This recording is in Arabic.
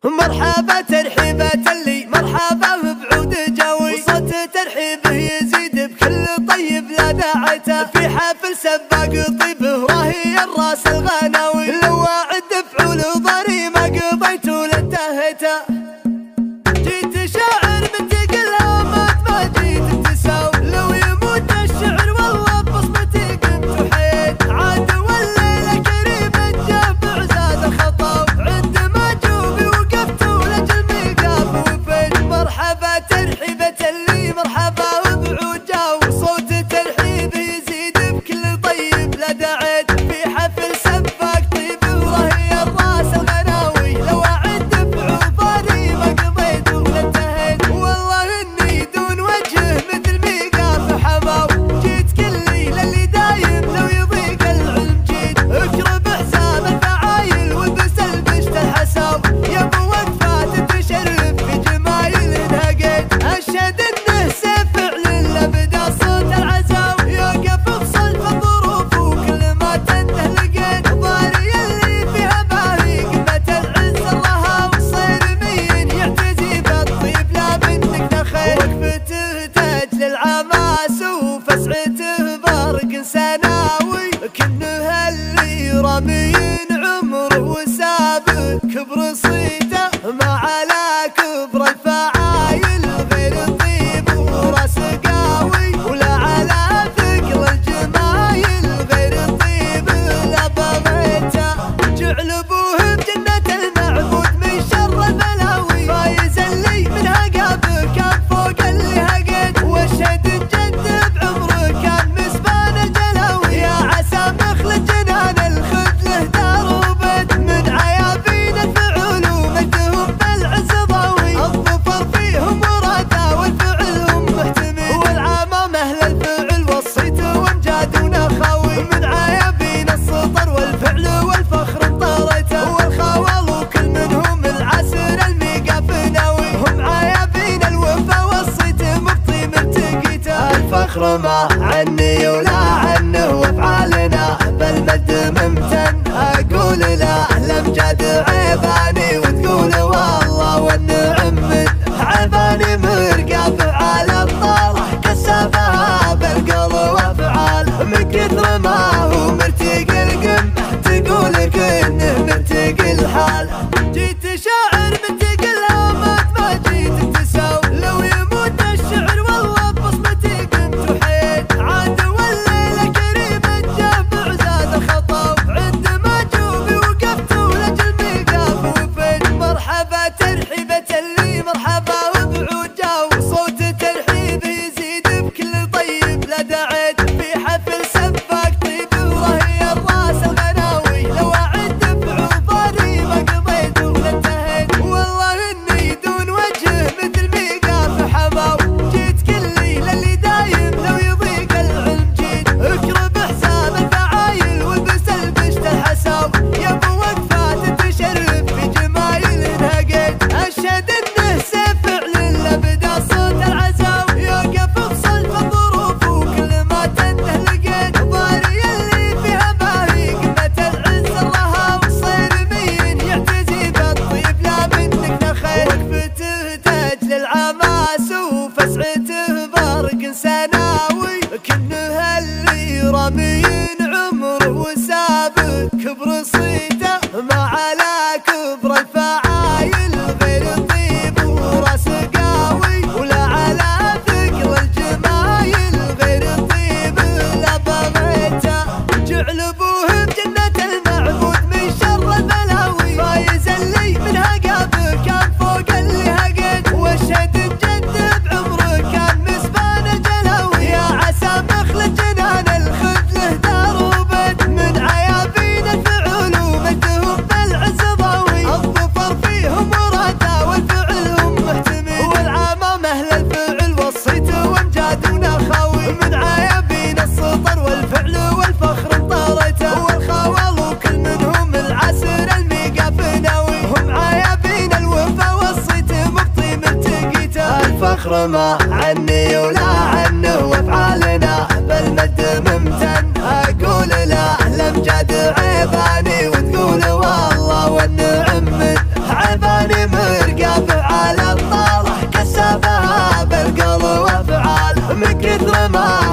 مرحبا ترحيبة اللي مرحبا ببعود جوي، وصوت ترحيبه يزيد بكل طيب لا داعته، في حفل سباق طيبه راهي الراس الغناوي، لو اعد فعول ضري ما قضيت ولا انتهيته، جيت شاعر منتقلها ما جيت تساوي، لو يموت الشعر والله ببصمتي قمت وحيت، عاد والليلة كريمة جاب عزاز الخطاب، عندما جوبي وقفت ولجل ميقاف وفيت، مرحبا ترحيبة اللي مرحبا وبعود جو، صوت ترحيبه يزيد بكل طيب لا داعيت، في حفل سباق طيبه وراهي الراس الغناوي، لو اعد فعول ضري ما قضيت ولا انتهيت، والله اني دون وجه مثل ميقاف حماو، جيت كل ليلة اللي دايم لو يضيق العلم جيت، اكرب حساب الفعايل والبس البشت الحساو، يا ابو وقفات تشرف في جمايل نهقيت، اشهد انه سيف فعل لبدا صوت العزاو، يوقف بصلب الظروف وكل ما تنده لقيت، ضاري اللي فيها باهي قمة العز الرهاو، صيرمين يعتزي بالطيب لا منك نخيت، وقفته تاج للعماس وفسعته برق سناوي، كنه اللي رامين عمره وسابق كبر صيته، ما على كبر الفعايل غير طيب وراس قاوي، ولا على ثقل الجمايل غير طيب لا بغيته، جعل ابوه بجنة المعبود من شر البلاوي، فايز اللي من هقابه كان فوق اللي هقيت، واشهد جد بعمره كان مسبان الجلاوي، يا عسى مخلد جنان الخد له دار وبيت، من عيابين الفعول ومجدهم بالعز ضاوي، الظفر فيهم مراده والفعل هم محتمين، والعامة اهل الفعل والصيت وامجاد ونخاوي، من عيابين السطر والفعل والفخر انطريته، والخوال وكل منهم العسر الميقاف ناوي، هم عيابين الوفا والصيت مبطي مرتقيته، الفخر ما عني ولا عنه وافعالنا بل مد ممتن، اقول لا الامجاد عيباني وتقول والله والنعم من عيباني، مرقى فعال الطالح كسبها بالقلب وافعال، من كثر ما هو مرتقي القمح تقول كنه مرتقي الحال، جيت شاعر منتقلها ما جيت تساوي، لو يموت الشعر والله ببصمتي قمت وحيت، عاد والليلة كريمة جاب عزاز الخطاب، عندما جوبي وقفت ولجل ميقاف وفيت، مرحبا ترحيبة اللي مرحبا وبعود جو، صوت ترحيبه يزيد بكل طيب لا داعيت، في حفل سباق طيبه وراهي الراس الغناوي، لو اعد فعول ضري ما قضيت ولا انتهيت، والله اني دون وجه مثل ميقاف حماو، جيت كل ليلة اللي دايم لو يضيق العلم جيت، اكرب حساب الفعايل والبس البشت الحساو، يا ابو وقفات تشرف في جمايل نهقيت، اشهد انه سيف فعل لبدا صوت العزاو، يوقف بصلب الظروف وكل ما تنده لقيت، ضاري اللي فيها باهي قمة العز الرهاو، صيرمين يعتزي بالطيب لا منك نخيت، وقفته تاج للعماس وفسعته برق سناوي، كنه اللي رامين عمره وسابق كبر صيته، ما على كبر الفعايل غير طيب وراس قاوي، ولا على ثقل الجمايل غير طيب لا بغيته، جعل ابوه بجنة المعبود من شر البلاوي، فايز اللي من هقابه كان فوق اللي هقيت، واشهد جد بعمره كان مسبان الجلاوي، يا عسى مخلد جنان الخد له دار وبيت، من عيابين الفعول ومجدهم بالعز ضاوي، الظفر فيهم مراده والفعل هم محتمين، والعامة اهل الفعل والصيت وامجاد ونخاوي، من عيابين السطر والفعل والفخر انطريته، والخوال وكل منهم العسر الميقاف ناوي، هم عيابين الوفا والصيت مبطي مرتقيته، الفخر ما عني ولا عنه وافعالنا بل مد ممتن، اقول لا الامجاد عيباني وتقول والله والنعم من عيباني. كثر ما